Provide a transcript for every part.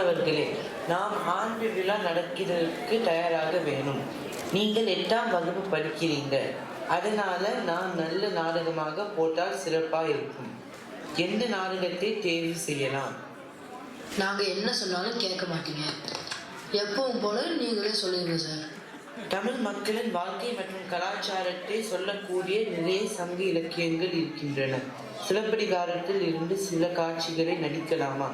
மாணவர்களே, நாம் ஆண்டு விழா நடக்கிறதுக்கு தயாராக வேணும். நீங்கள் 8ஆம் வகுப்பு படிக்கிறீங்க. அதனால நான் நல்ல நாடகமாக போட்டால் சிறப்பாக இருக்கும். எந்த நாடகத்தை தேர்வு செய்யலாம்? நாங்கள் என்ன சொன்னாலும் கேட்க மாட்டீங்க. எப்பவும் போல நீங்களே சொல்லுங்க சார். தமிழ் மக்களின் வாழ்க்கை மற்றும் கலாச்சாரத்தை சொல்லக்கூடிய நிறைய சங்க இலக்கியங்கள் இருக்கின்றன. சிலப்பதிகாரத்தில் இருந்து சில காட்சிகளை நடிக்கலாமா?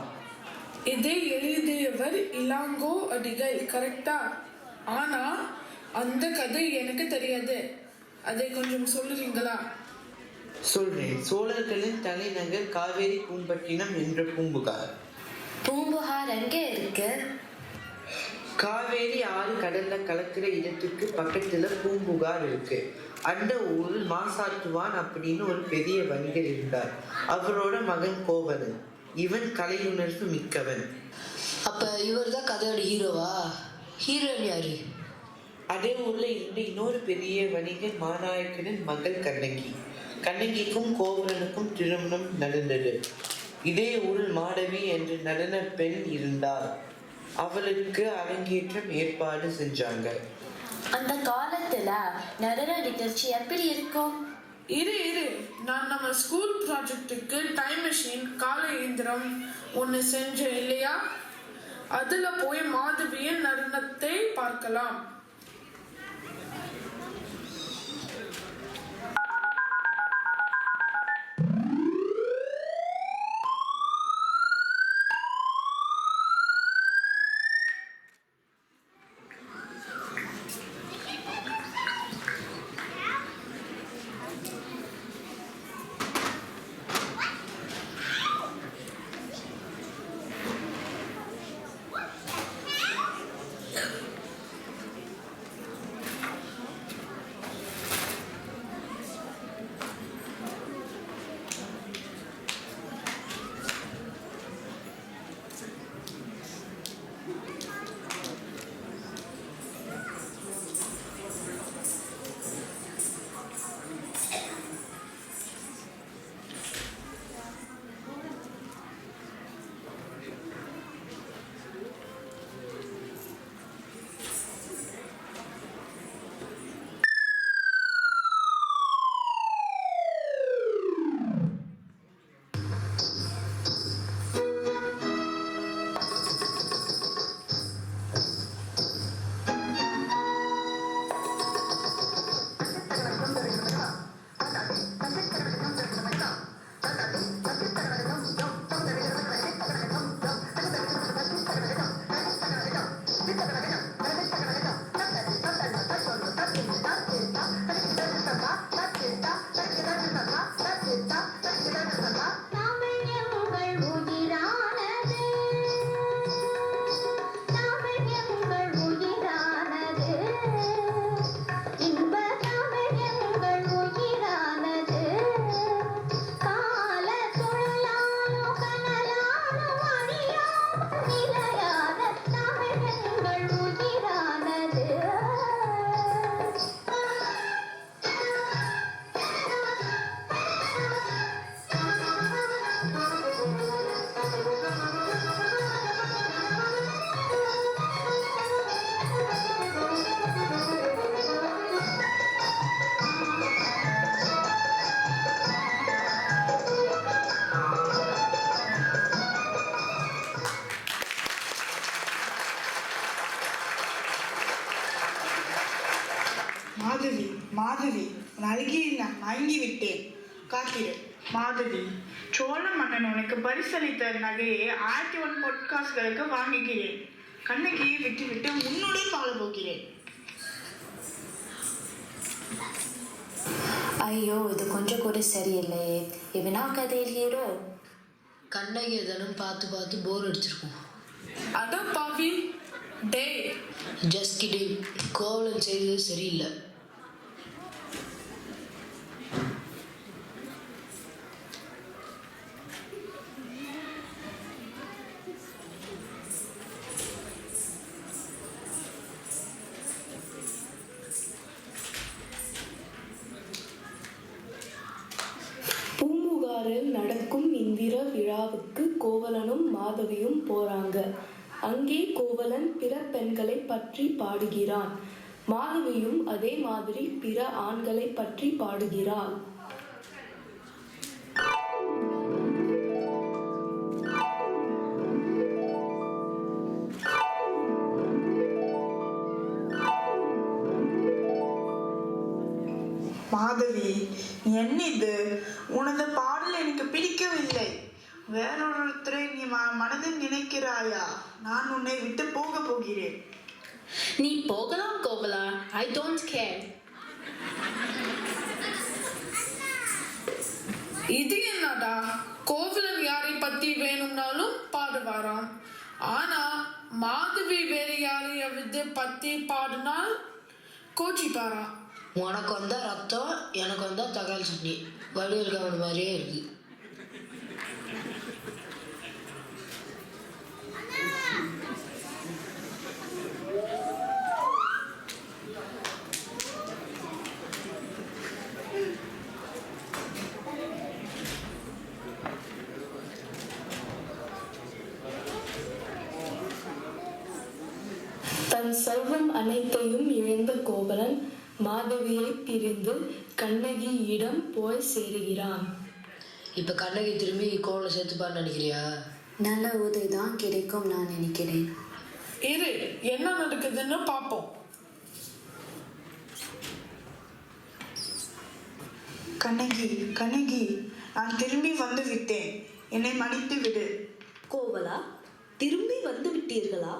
இதை எழுதியவர் இளங்கோ அடிகள், கரெக்டா? ஆனா அந்த கதை எனக்கு தெரியாது. அதை கொஞ்சம் சொல்லுறீங்களா? சொல்றேன். சோழர்களின் தலைநகர் காவேரி பூம்பட்டினம் என்ற பூம்புகார். பூம்புகார் எங்கே இருக்கு? காவேரி ஆறு கடல்ல கலக்கிற இடத்துக்கு பக்கத்துல பூம்புகார் இருக்கு. அந்த ஊரில் மாசாத்துவான் அப்படின்னு ஒரு பெரிய வணிகர் இருந்தார். அவரோட மகன் கோவலன். இவன் கலையுணர்வு மிக்கவன். அப்ப இவர் தான் கதையோட ஹீரோவா? ஹீரோயின் யாரு? அதே ஊர்ல இருந்த இன்னொரு பெரிய வணிகர் மாநாயக்கனின் மகள் கண்ணகி. கண்ணகிக்கும் கோவலனுக்கும் திருமணம் நடந்தது. இதே ஊரில் மாடவி என்ற நடன பெண் இருந்தார். அவளுக்கு அரங்கேற்றம் ஏற்பாடு செஞ்சாங்க. அந்த காலத்துல நடன நிகழ்ச்சி எப்படி இருக்கும்? இரு நான் நம்ம ஸ்கூல் ப்ராஜெக்டுக்கு டைம் மிஷின் கால இயந்திரம் ஒன்று செஞ்சேன் இல்லையா? அதுல போய் மாதவியின் நடனத்தை பார்க்கலாம். மாதவி, உன் அருகில் நான் மயங்கி விட்டேன். காத்திரு மாதவி. சோழ மன்னன் உனக்கு பரிசளித்த நகையை 1001 பொற்காசுகளுக்கு வாங்குகிறேன். கண்ணகியை விட்டுவிட்டு உன்னுடன் வாழ போகிறேன். ஐயோ, இது கொஞ்சம் கூட சரியில்லையே. இவனா கதையில் ஹீரோ? கண்ணகி எதனும் பார்த்து பார்த்து போர் அடிச்சிருக்கும். அட பாவி, டே. Just kidding. கோவலன் செய்தது சரியில்லை. பூம்புகாரில் நடக்கும் இந்திர விழாவுக்கு கோவலனும் மாதவியும் போறாங்க. அங்கே கோவலன் பிற பெண்களை பற்றி பாடுகிறான். மாதவியும் அதே மாதிரி பிற ஆண்களை பற்றி பாடுகிறாள். மாதவி, என்னிது? உனது பாடல் எனக்கு பிடிக்கவில்லை. வேறொருத்தரை நீ மனதில் நினைக்கிறாயா? நான் உன்னை விட்டு போக போகிறேன். நீ போகலாம் கோவலா. I don't care. இது என்னடா, கோவலன் யாரை பத்தி வேணும்னாலும் பாடுவாராம். ஆனா மாதவி வேற யாரையாவது பத்தி பாடினால் கோச்சிப்பாரா. உனக்கு வந்தா ரத்தம், எனக்கு வந்தா தக்காளி சட்னி. வடிவேல் கவன மாதிரியே இருக்கு. தன் செல்வம் அனைத்தையும் இழந்த கோவலன் மாதவியை பிரிந்து கண்ணகியிடம் போய் சேருகிறான். இப்ப கண்ணகி திரும்பி கோவலை சேர்த்துப்பான்னு நினைக்கிறியா? நல்ல உதவி தான் கிடைக்கும் நான் நினைக்கிறேன். இரு, என்ன நடக்குதுன்னு பாப்போம். கண்ணகி, கண்ணகி, நான் திரும்பி வந்து விட்டேன். என்னை மன்னித்து விடு. கோவலா, திரும்பி வந்து விட்டீர்களா?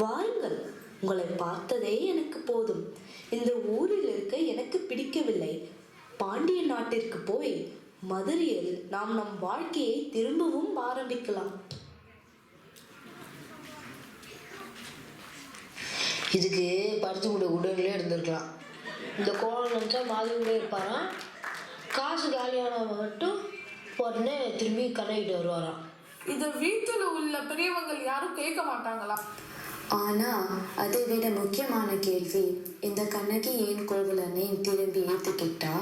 வாருங்கள், உங்களை பார்த்ததே எனக்கு போதும். இந்த ஊரில் இருக்க எனக்கு பிடிக்கவில்லை. பாண்டிய நாட்டிற்கு போய் மதுரையில் நாம் நம் வாழ்க்கையை திரும்பவும் ஆரம்பிக்கலாம். இதுக்கு பருத்தி கூட உடனே இருந்திருக்கலாம். இந்த கோவலன் நினச்சா மாதிரி இருப்பாராம். காசு காலியானவங்க மட்டும் உடனே திரும்பி கண்ணகிட்ட வருவாராம். இத வீட்டுல உள்ள பெரியவங்க யாரும் கேட்க மாட்டாங்களா? ஆனா அதை விட முக்கியமான கேள்வி, இந்த கண்ணகி ஏன் கோவலனை திரும்பி ஏத்துக்கிட்டா?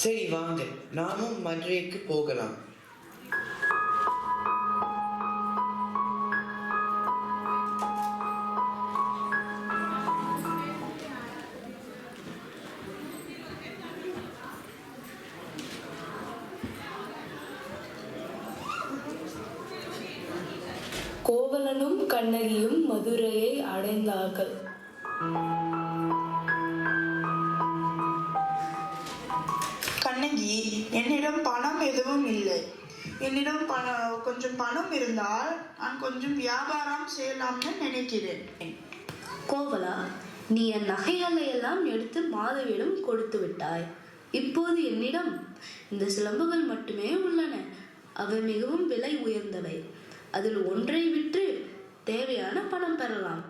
சரி வாங்க, நாமும் மதுரைக்கு போகலாம். கோவலனும் கண்ணகியும் மதுரையை அடைந்தார்கள். கண்ணகி, என்னிடம் பணம் எதுவும் இல்லை. என்னிடம் கொஞ்சம் பணம் இருந்தால் நான் கொஞ்சம் வியாபாரம் செய்யலாம்னு நினைக்கிறேன். கோவலா, நீ என் நகைகளை எல்லாம் எடுத்து மாதவியிடம் கொடுத்து விட்டாய். இப்போது என்னிடம் இந்த சிலம்புகள் மட்டுமே உள்ளன. அவை மிகவும் விலை உயர்ந்தவை. அதில் ஒன்றை விற்று தேவையான பணம் பெறலாம்.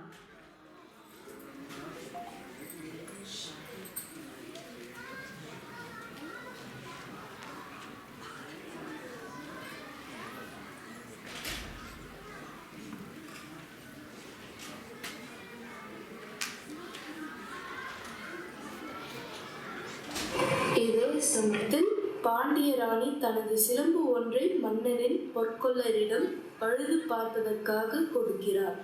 இதே சமயத்தில் பாண்டிய ராணி தனது சிலம்பு ஒன்றை மன்னனின் பொற்கொல்லரிடம் பழுது பார்த்ததற்காக கொடுக்கிறார்.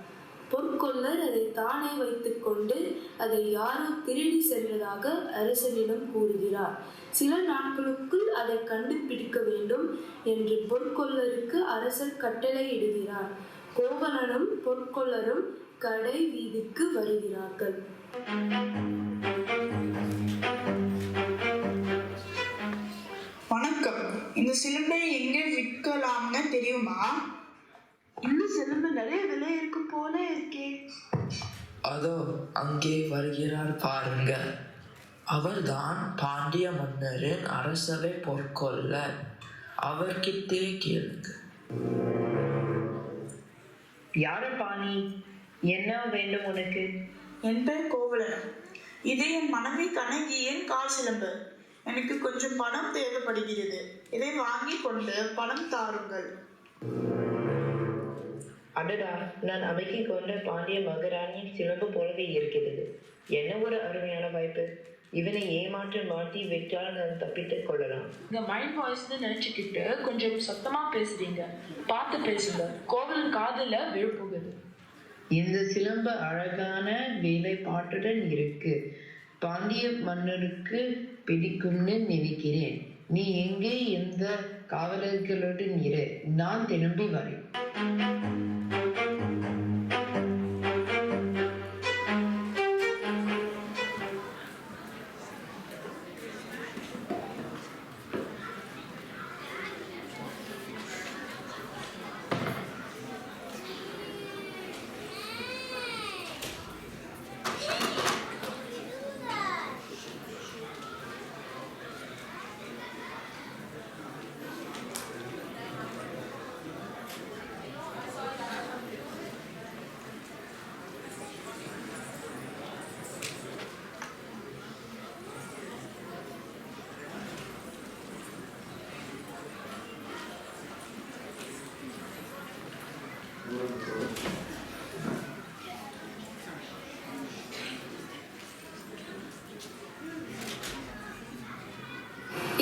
பொற்கொல்லர் அதை தானே வைத்துக்கொண்டு அதை யாரோ திருடி சென்றதாக அரசனிடம் கூறுகிறார். சில நாட்களுக்குள் அதை கண்டுபிடிக்க வேண்டும் என்று பொற்கொல்லருக்கு அரசர் கட்டளை இடுகிறார். கோவலனும் பொற்கொல்லரும் கடை வீதிக்கு வருகிறார்கள். வணக்கம், இந்த சிலம்பை எங்கே விற்கலாம்னு தெரியுமா? இந்த சிலம்பு நிறைய விலை இருக்கும் போல இருக்கே. அதோ அங்கே வருகிறார் பாருங்க. அவர்தான் பாண்டிய மன்னரின் அரசவை பொற்கொல்லர். அவர்கிட்டே கேளுங்க. யாரு பாணி? என்ன வேண்டும் உனக்கு? என் பேர் கோவலன். இது என் மனைவி கண்ணகியின் கால் சிலம்பு. எனக்கு கொஞ்சம் பணம் தேவைப்படுகிறது. இதை வாங்கி கொண்டு பணம் தாருங்கள். அடடா, நான் அமைக்கிக் கொண்ட பாண்டிய மகாராணியின் சிலம்பு போலவே இருக்கிறது. என்ன ஒரு அருமையான வாய்ப்பு. இவனை ஏமாற்றி மாட்டி விட்டால் நான் தப்பித்துக் கொள்ளலாம். இந்த மைண்ட் வாய்ஸ்னு நினைச்சுக்கிட்டு கொஞ்சம் சத்தமா பேசுறீங்க. பார்த்து பேசுங்க, கோவலன் காதுல விழுப்புகுது. இந்த சிலம்பு அழகான வேலைப்பாட்டுடன் இருக்கு. பாண்டிய மன்னருக்கு பிடிக்கும்னு நினைக்கிறேன். நீ எங்கே இந்த காவலர்களுடன் இரு, நான் திரும்பி வரேன்.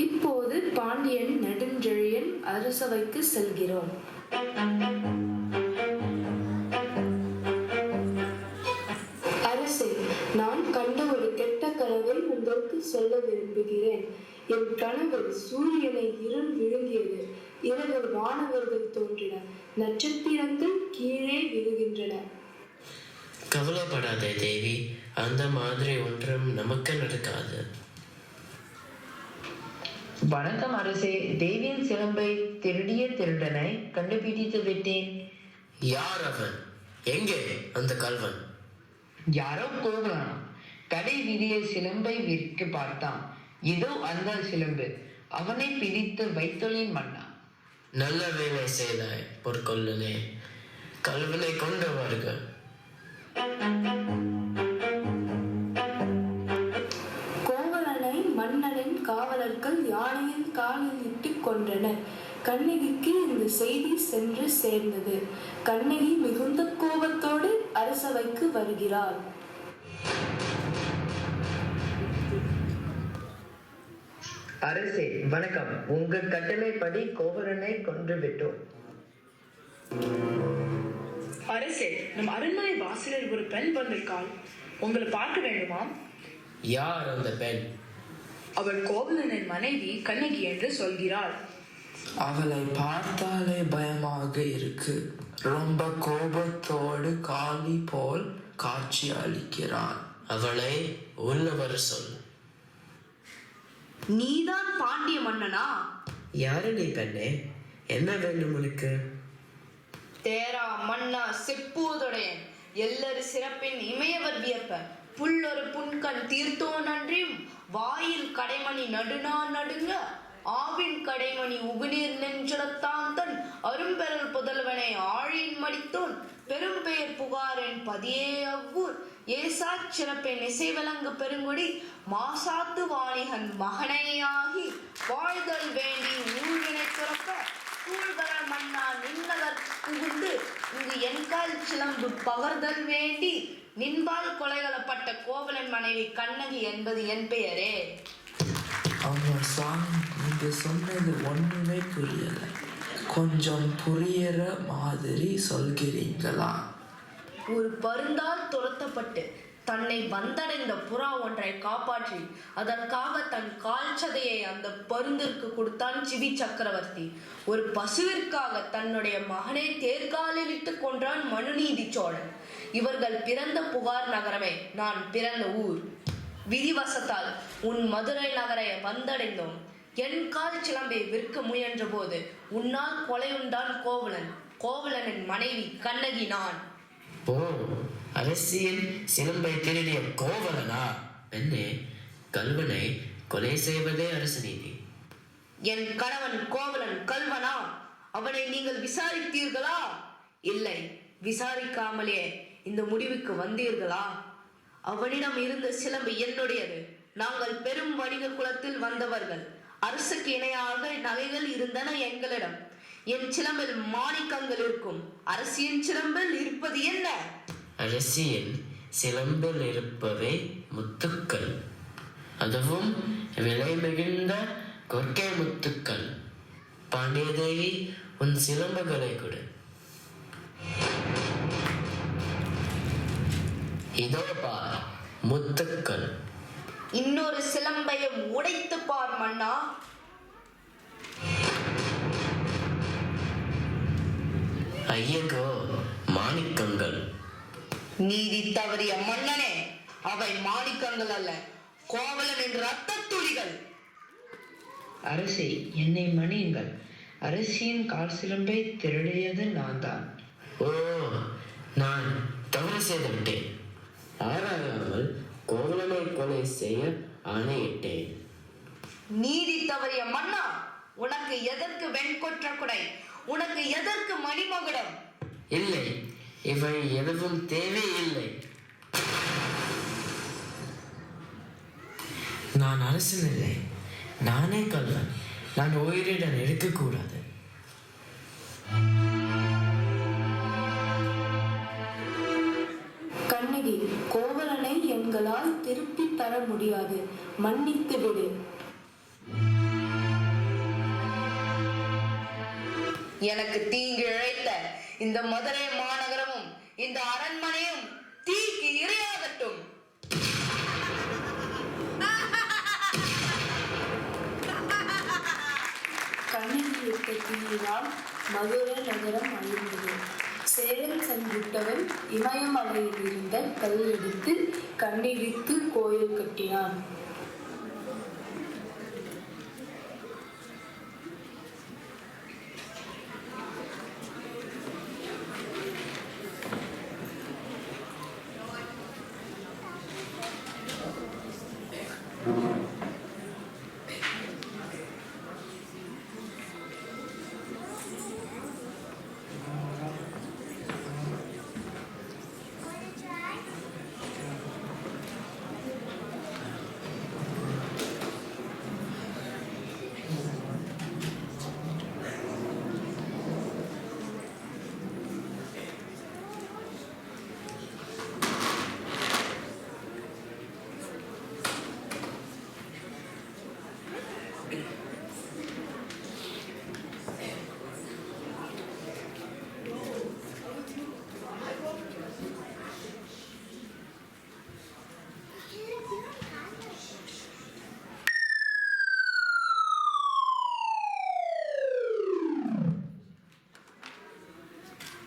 இப்போது பாண்டியன் நெடுஞ்செழியன் அரசவைக்கு செல்கிறோம். அரசே, நான் கண்ட ஒரு கெட்ட கனவை உங்களுக்கு சொல்ல விரும்புகிறேன். என் கனவில் சூரியனை இருள் விழுங்கியது. இரவில் வானவர்கள் தோன்றின, நட்சத்திரங்கள் கீழே விழுகின்றன. கவலைப்படாதே தேவி, அந்த மாதிரி ஒன்றும் நமக்கு நடக்காது. வணக்கம் அரசே, தேவியின் சிலம்பை திருடிய திருடனை கண்டுபிடித்து விட்டேன். யார் அவன்? எங்கே அந்த கல்வன்? யாரோ கோவலனா கடை வீதிய சிலம்பை விற்க பார்த்தான். இதோ அந்த சிலம்பு, அவனை பிடித்து வைத்துள்ளேன் மன்னா. நல்ல வேலை செய்தாய் பொற்கொல்லனே. கல்வனை கொண்டு வருக. கோவலனை மன்னனின் காவலர்கள் யானையின் காலில் இட்டு கொன்றனர். கண்ணகிக்கு இந்த செய்தி சென்று சேர்ந்தது. கண்ணகி மிகுந்த கோபத்தோடு அரசவைக்கு வருகிறாள். அரசே வணக்கம், உங்கள் கட்டளைப்படி கோவலனை கொன்று விட்டோம். அரசே, நம் அரண்மனை வாசலில் ஒரு பெண் வந்திருக்காள். உங்களை பார்க்க வேண்டுமா? யார் அந்த பெண்? அவள் கோவலனின் மனைவி கண்ணகி என்று சொல்கிறாள். அவளை பார்த்தாலே பயமாக இருக்கு. ரொம்ப கோபத்தோடு காளி போல் காட்சி அளிக்கிறான். அவளை உள்ளவர் சொல். நீதான் பாண்டிய மன்னனா? யாரு நீ பெண்ணே? என்ன வேண்டும் உனக்கு? தேரா மன்னா செப்பூதுடையன் எல்லரு சிறப்பின் இமையவர் வியப்ப புல்லொரு புன்கண் தீர்த்தோ நன்றியும் வாயில் கடைமணி நடுநா நடுங்க ஆவின் கடைமணி உகுநீர் நெஞ்சலத்தான் தன் அரும்பெறல் புதல்வனை ஆழியின் மடித்தோன் பெரும் பெயர் புகாரின் பதியே அவ்வூர் ஏசா சிறப்பென் இசைவிலங்கு பெருங்குடி மாசாத்து வாணிகன் மகனையாகி வாழ்தல் வேண்டி ஊழ்வினை துறக்க சூழ்தர மன்னா நின்னதற் புகுந்து இங்கு என்கால் சிலம்பு பகர்தல் வேண்டி நின்பால் கொலைகளப்பட்ட கோவலன் மனைவி கண்ணகி என்பது என் பெயரே. அவங்க சாமி, நீங்க சொன்னது ஒண்ணுமே புரியல. கொஞ்சம் புரியற மாதிரி சொல்கிறீங்களா? ஒரு பருந்தால் துரத்தப்பட்டு தன்னை வந்தடைந்த புறா ஒன்றை காப்பாற்றி அதற்காக தன் கால் சதையை அந்த பருந்திற்கு கொடுத்தான் சிவி சக்கரவர்த்தி. ஒரு பசுவிற்காக தன்னுடைய மகனை தேர்காலில் இட்டு கொன்றான் மனுநீதி சோழன். இவர்கள் பிறந்த புகார் நகரமே நான் பிறந்த ஊர். விதிவசத்தால் உன் மதுரை நகரை வந்தடைந்தோம். என் கால் சிலம்பை விற்க முயன்ற போது உன்னால் கொலையுண்டான் கோவலன். கோவலனின் மனைவி கண்ணகி நான். ஓ, அரசியல் சிலம்பை திருடிய கோவலனா? பெண்ணே, கல்வனை கொலை செய்வதே அரசு நீதி. என் கணவன் கோவலன் கல்வனா? அவனை நீங்கள் விசாரித்தீர்களா? இல்லை, விசாரிக்காமலே இந்த முடிவுக்கு வந்தீர்களா? அவனிடம் இருந்த சிலம்பு என்னுடையது. நாங்கள் பெரும் வணிக குலத்தில் வந்தவர்கள். அரசுக்கு இணையாக நகைகள் இருந்தன எங்களிடம். என் சிலம்பில் மாணிக்கங்கள் இருக்கும். அரசியின் சிலம்பில் இருப்பது என்ன? அரசியின் சிலம்பில் இருப்பவை முத்துக்கள். அதுவும் விலை மிகுந்த கொற்கை முத்துக்கள். பாண்டியதேவி, உன் சிலம்புகளை கொடு. இதோ பார், முத்துக்கள். இன்னொரு சிலம்பையை உடைத்து பார் மன்னா. ஐயகோ, மாணிக்கங்கள். நீதி தவறிய மன்னனே, அவை மாணிக்கங்கள் அல்ல, கோவலன் என்ற ரத்த துளிகள். அரசே, என்னை மன்னியுங்கள். அரசியின் கால் சிலம்பை திருடியது நான் தான். ஓ, நான் தவறு செய்து விட்டேன். ஆராயாமல் கோவலனை கொலை செய்ய ஆணையிட்டேன். நீதி தவறிய மன்னா, உனக்கு எதற்கு வெண்கொற்ற குடை? உனக்கு எதற்கு மணிமகுடம்? இல்லை, இவை எதுவும் தேவையில்லை. நான் அரசன் இல்லை, நானே கல்வன். நான் உயிரிடம் எடுக்கக்கூடாது. கண்ணகி, கோவலனை எங்களால் திருப்பி தர முடியாது, மன்னித்து விடு. எனக்கு தீங்கு இழைத்த இந்த மதுரை மாநகரமும் இந்த அரண்மனையும் தீக்கு இரையாகட்டும். கண்ணகி இட்ட தீயினால் மதுரை நகரம் அழிந்தது. சேரன் சென்றுட்டவன் இமயமலையில் இருந்த கல் எடுத்து கண்ணகிக்கு கோயில் கட்டினான்.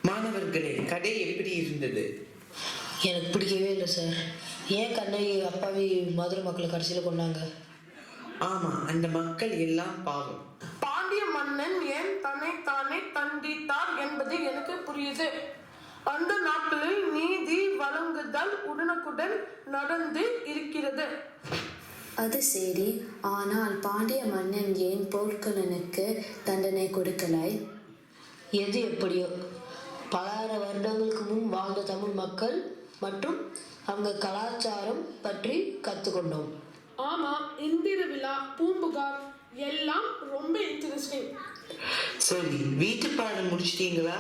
மாணவர்களே, கதை எப்படி இருந்தது? எனக்கு பிடிக்கவே இல்லை சார். ஏன் கண்ணகி அப்பாவி மதுரை மக்களை கடைசியில் கொண்டாங்க? ஆமா, அந்த மக்கள் எல்லாம் பாவம். பாண்டிய மன்னன் ஏன் தன்னைத்தானே தண்டித்தார் என்பது எனக்கு புரியுது. அந்த நாட்களில் நீதி வழங்குதல் உடனுக்குடன் நடந்து இருக்கிறது. அது சரி, ஆனால் பாண்டிய மன்னன் ஏன் போர்க்குணனுக்கு தண்டனை கொடுக்கலை? எது எப்படியோ, பலாயிரம் வருடங்களுக்கு முன் வாழ்ந்த தமிழ் மக்கள் மற்றும் அவங்க கலாச்சாரம் பற்றி கற்றுக்கொண்டோம். ஆமா, இந்திர விழா, பூம்புகார் எல்லாம் ரொம்ப இன்ட்ரெஸ்டிங். சரி, வீட்டு பாடம் முடிச்சிட்டீங்களா?